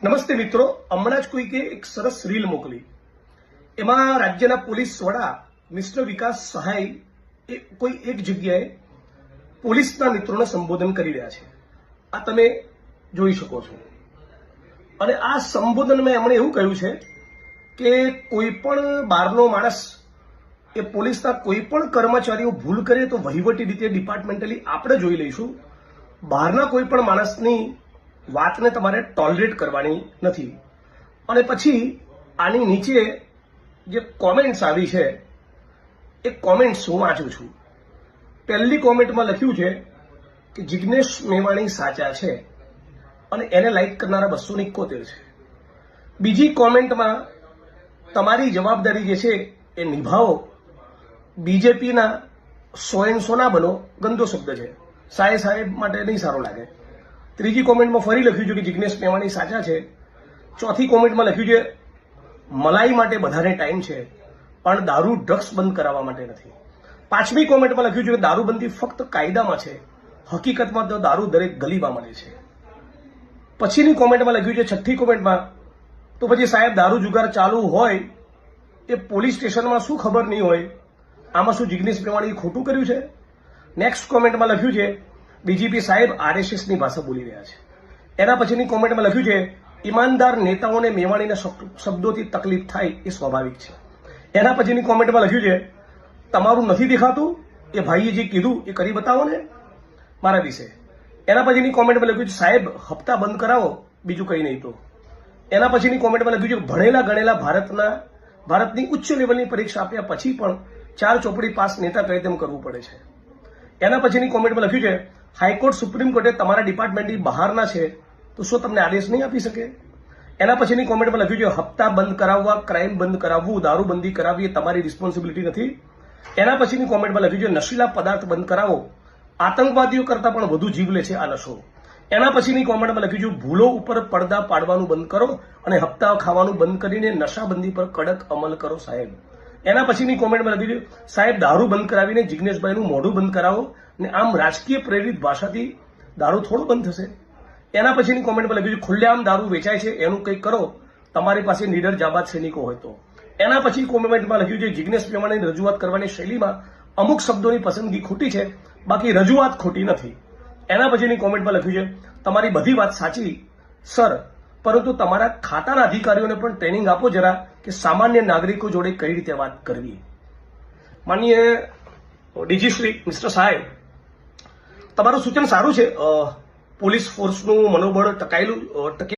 નમસ્તે મિત્રો, હમણાં જ કોઈકે એક સરસ રીલ મોકલી. એમાં રાજ્યના પોલીસ વડા મિસ્ટર વિકાસ સહાય એ કોઈ એક જગ્યાએ પોલીસના મિત્રોને સંબોધન કરી રહ્યા છે. આ તમે જોઈ શકો છો. અને આ સંબોધનમાં એમણે એવું કહ્યું છે કે કોઈ પણ બહારનો માણસ એ પોલીસના કોઈ પણ કર્મચારીઓ ભૂલ કરે તો વહીવટી રીતે ડિપાર્ટમેન્ટલી આપણે જોઈ લઈશું. બહારના કોઈ પણ માણસની વાતને તમારે ટોલરેટ કરવાની નથી. અને પછી આની નીચે જે કોમેન્ટ્સ આવી છે એ કોમેન્ટ્સ હું વાંચું છું. પહેલી કોમેન્ટમાં લખ્યું છે કે જિગ્નેશ મેવાણી સાચા છે અને એને લાઈક કરનારા 271 છે. બીજી કોમેન્ટમાં તમારી જવાબદારી જે છે એ નિભાવો, બીજેપીના 100 ના બનો, ગંદો શબ્દ છે, સાહેબ માટે નહીં સારો લાગે. ત્રીજી કોમેન્ટમાં ફરી લખ્યું છે કે જિગ્નેશ મેવાણી સાચા છે. ચોથી કોમેન્ટમાં લખ્યું છે મલાઈ માટે બધાને ટાઈમ છે પણ દારૂ ડ્રગ્સ બંધ કરાવવા માટે નથી. પાંચમી કોમેન્ટમાં લખ્યું છે કે દારૂબંધી ફક્ત કાયદામાં છે, હકીકતમાં તો દારૂ દરેક ગલીમાં મળે છે. પછીની કોમેન્ટમાં લખ્યું છે, છઠ્ઠી કોમેન્ટમાં, તો પછી સાહેબ દારૂ જુગાર ચાલુ હોય એ પોલીસ સ્ટેશનમાં શું ખબર નહીં હોય? આમાં શું જિગ્નેશ મેવાણીએ ખોટું કર્યું છે? નેક્સ્ટ કોમેન્ટમાં લખ્યું છે ડીજીપી સાહેબ આરએસએસની ભાષા બોલી રહ્યા છે. એના પછીની કોમેન્ટમાં લખ્યું છે ઈમાનદાર નેતાઓને મેવાણીના શબ્દોથી તકલીફ થાય એ સ્વાભાવિક છે. એના પછીની કોમેન્ટમાં લખ્યું છે તમારું નથી દેખાતું, એ ભાઈએ જે કીધું એ કરી બતાવો ને મારા વિશે. એના પછીની કોમેન્ટમાં લખ્યું છે સાહેબ હપ્તા બંધ કરાવો, બીજું કંઈ નહીં. તો એના પછીની કોમેન્ટમાં લખ્યું છે ભણેલા ગણેલા ભારતની ઉચ્ચ લેવલની પરીક્ષા આપ્યા પછી પણ 4 ચોપડી પાસ નેતા કહે તેમ કરવું પડે છે. એના પછીની કોમેન્ટમાં લખ્યું છે હાઈકોર્ટ સુપ્રીમ કોર્ટે તમારા ડિપાર્ટમેન્ટની બહારના છે તો શું તમને આદેશ નહીં આપી શકે? એના પછીની કોમેન્ટમાં લખ્યું છે હપ્તા બંધ કરાવવા, ક્રાઇમ બંધ કરાવવું, દારૂબંધી કરાવવી એ તમારી રિસ્પોન્સિબિલિટી નથી. એના પછીની કોમેન્ટમાં લખ્યું છે નશીલા પદાર્થ બંધ કરાવો, આતંકવાદીઓ કરતા પણ વધુ જીવ લે છે આ નશો. એના પછીની કોમેન્ટમાં લખ્યું છે ભૂલો ઉપર પડદા પાડવાનું બંધ કરો અને હપ્તા ખાવાનું બંધ કરીને નશાબંધી પર કડક અમલ કરો સાહેબ. એના પછીની કોમેન્ટમાં લખ્યું છે સાહેબ દારૂ બંધ કરાવીને જિગ્નેશભાઈનું મોઢું બંધ કરાવો ને આમ રાજકીય પ્રેરિત ભાષાથી દારૂ થોડો બંધ થશે. એના પછીની કોમેન્ટમાં લખ્યું છે ખુલ્લેઆમ દારૂ વેચાય છે એનું કંઈક કરો, તમારી પાસે નીડર જાબાદ સૈનિકો હોય તો. એના પછી કોમેન્ટમાં લખ્યું છે જિગ્નેશ મેવાણીની રજૂઆત કરવાની શૈલીમાં અમુક શબ્દોની પસંદગી ખોટી છે, બાકી રજૂઆત ખોટી નથી. એના પછીની કોમેન્ટમાં લખ્યું છે તમારી બધી વાત સાચી સર, પરંતુ તમારા ખાતાના અધિકારીઓને પણ ટ્રેનિંગ આપો જરા કે સામાન્ય નાગરિકો જોડે કઈ રીતે વાત કરવી. માનનીય ડીજીશ્રી મિસ્ટર સાહેબ, તમારું સૂચન સારું છે. પોલીસ ફોર્સનું મનોબળ ટકે